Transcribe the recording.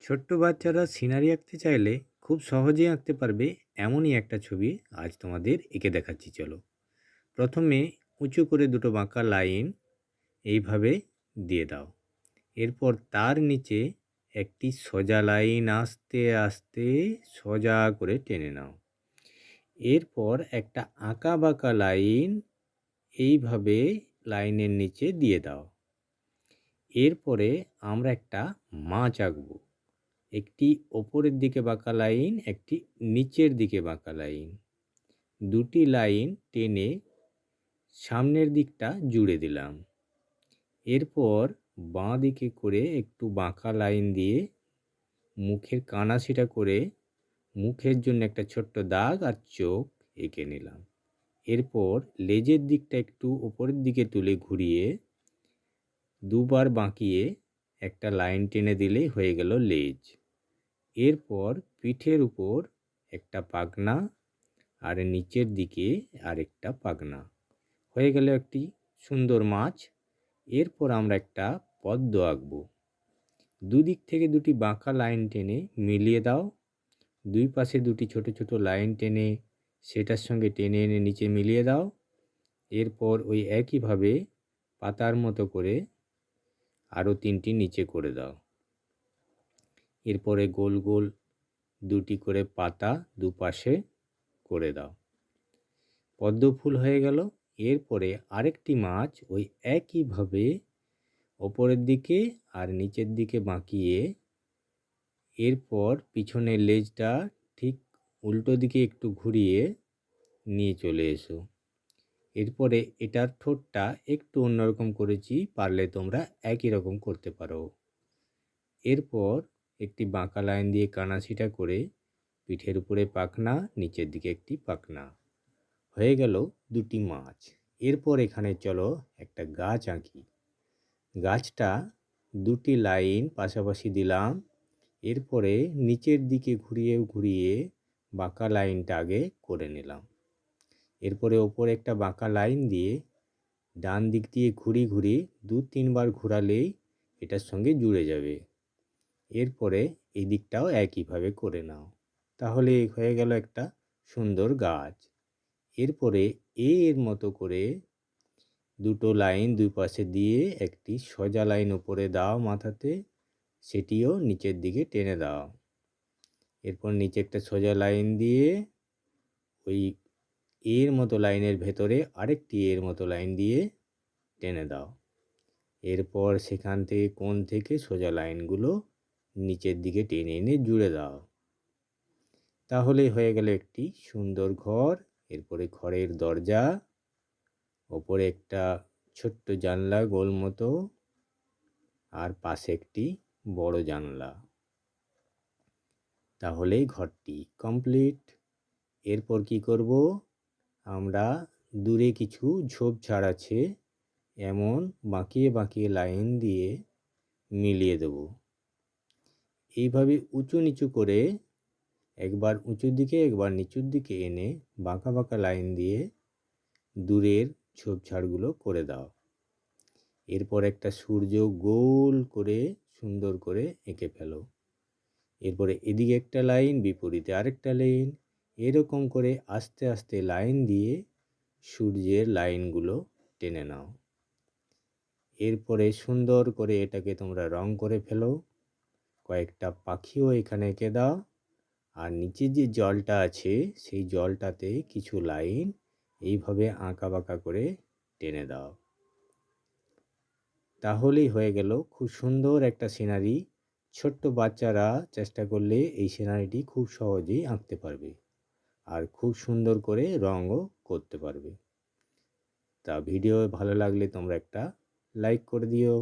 ছোট্ট বাচ্চারা সিনারি আঁকতে চাইলে খুব সহজেই আঁকতে পারবে এমনই একটা ছবি আজ তোমাদের এঁকে দেখাচ্ছি। চলো, প্রথমে উঁচু করে দুটো বাঁকা লাইন এইভাবে দিয়ে দাও। এরপর তার নিচে একটি সোজা লাইন আস্তে আস্তে সোজা করে টেনে নাও। এরপর একটা আঁকা বাঁকা লাইন এইভাবে লাইনের নিচে দিয়ে দাও। এরপরে আমরা একটা মাছ আঁকবো। একটি ওপরের দিকে বাঁকা লাইন, একটি নিচের দিকে বাঁকা লাইন, দুটি লাইন টেনে সামনের দিকটা জুড়ে দিলাম। এরপর বাঁ দিকে করে একটু বাঁকা লাইন দিয়ে মুখের কানাসিটা করে মুখের জন্য একটা ছোট্ট দাগ আর চোখ এঁকে নিলাম। এরপর লেজের দিকটা একটু ওপরের দিকে তুলে ঘুরিয়ে দুবার বাঁকিয়ে একটা লাইন টেনে দিলেই হয়ে গেল লেজ। এরপর পিঠের উপর একটা পাখনা আর নিচের দিকে আরেকটা পাখনা, হয়ে গেল একটি সুন্দর মাছ। এরপর আমরা একটা পদ্ম আঁকব। দুদিক থেকে দুটি বাঁকা লাইন টেনে মিলিয়ে দাও। দুই পাশে দুটি ছোট ছোট লাইন টেনে সেটার সঙ্গে টেনে এনে নিচে মিলিয়ে দাও। এরপর ওই একইভাবে পাতার মতো করে আরও তিনটি নিচে করে দাও। এরপরে গোল গোল দুটি করে পাতা দুপাশে করে দাও। পদ্ম ফুল হয়ে গেল। এরপরে আরেকটি মাছ ওই একইভাবে ওপরের দিকে আর নিচের দিকে বাঁকিয়ে এরপর পিছনের লেজটা ঠিক উল্টো দিকে একটু ঘুরিয়ে নিয়ে চলে এসো। এরপরে এটার ঠোঁটটা একটু অন্যরকম করেছি, পারলে তোমরা একই রকম করতে পারো। এরপর একটি বাঁকা লাইন দিয়ে কানাসিটা করে পিঠের উপরে পাখনা, নিচের দিকে একটি পাখনা, হয়ে গেল দুটি মাছ। এরপর এখানে চলো একটা গাছ আঁকি। গাছটা দুটি লাইন পাশাপাশি দিলাম। এরপরে নিচের দিকে ঘুরিয়ে ঘুরিয়ে বাঁকা লাইনটা আগে করে নিলাম। এরপরে ওপরে একটা বাঁকা লাইন দিয়ে ডান দিক দিয়ে ঘুরি দু তিনবার ঘোরালেই এটার সঙ্গে জুড়ে যাবে। এরপরে এই দিকটাও একইভাবে করে নাও, তাহলে হয়ে গেল একটা সুন্দর গাছ। এরপরে এর মতো করে দুটো লাইন দুই পাশে দিয়ে একটি সোজা লাইন উপরে দাও মাথাতে, সেটিও নিচের দিকে টেনে দাও। এরপর নিচে একটা সোজা লাইন দিয়ে ওই এর মতো লাইনের ভেতরে আরেকটি এর মতো লাইন দিয়ে টেনে দাও। এরপর সেখান থেকে কোণ থেকে সোজা লাইনগুলো নিচের দিকে টেনে এনে জুড়ে দাও। তাহলেই হয়ে গেল একটি সুন্দর ঘর। এরপরে ঘরের দরজা, ওপরে একটা ছোট্ট জানলা গোল মতো, আর পাশে একটি বড় জানলা। তাহলেই ঘরটি কমপ্লিট। এরপর কি করব, আমরা দূরে কিছু ঝোপঝাড় আছে এমন বাঁকিয়ে বাঁকিয়ে লাইন দিয়ে মিলিয়ে দেব। এইভাবে উঁচু নিচু করে একবার উঁচুর দিকে একবার নিচুর দিকে এনে বাঁকা বাঁকা লাইন দিয়ে দূরের ঝোপঝাড়গুলো করে দাও। এরপর একটা সূর্য গোল করে সুন্দর করে এঁকে ফেলো। এরপরে এদিকে একটা লাইন, বিপরীতে আরেকটা লাইন, এরকম করে আস্তে আস্তে লাইন দিয়ে সূর্যের লাইনগুলো টেনে নাও। এরপরে সুন্দর করে এটাকে তোমরা রং করে ফেলো। কয়েকটা পাখিও এখানে এঁকে দাও। আর নিচে যে জলটা আছে সেই জলটাতে কিছু লাইন এইভাবে আঁকা বাঁকা করে টেনে দাও। তাহলেই হয়ে গেল খুব সুন্দর একটা সিনারি। ছোট্ট বাচ্চারা চেষ্টা করলে এই সিনারিটি খুব সহজেই আঁকতে পারবে আর খুব সুন্দর করে রঙও করতে পারবে। তা ভিডিও ভালো লাগলে তোমরা একটা লাইক করে দিও।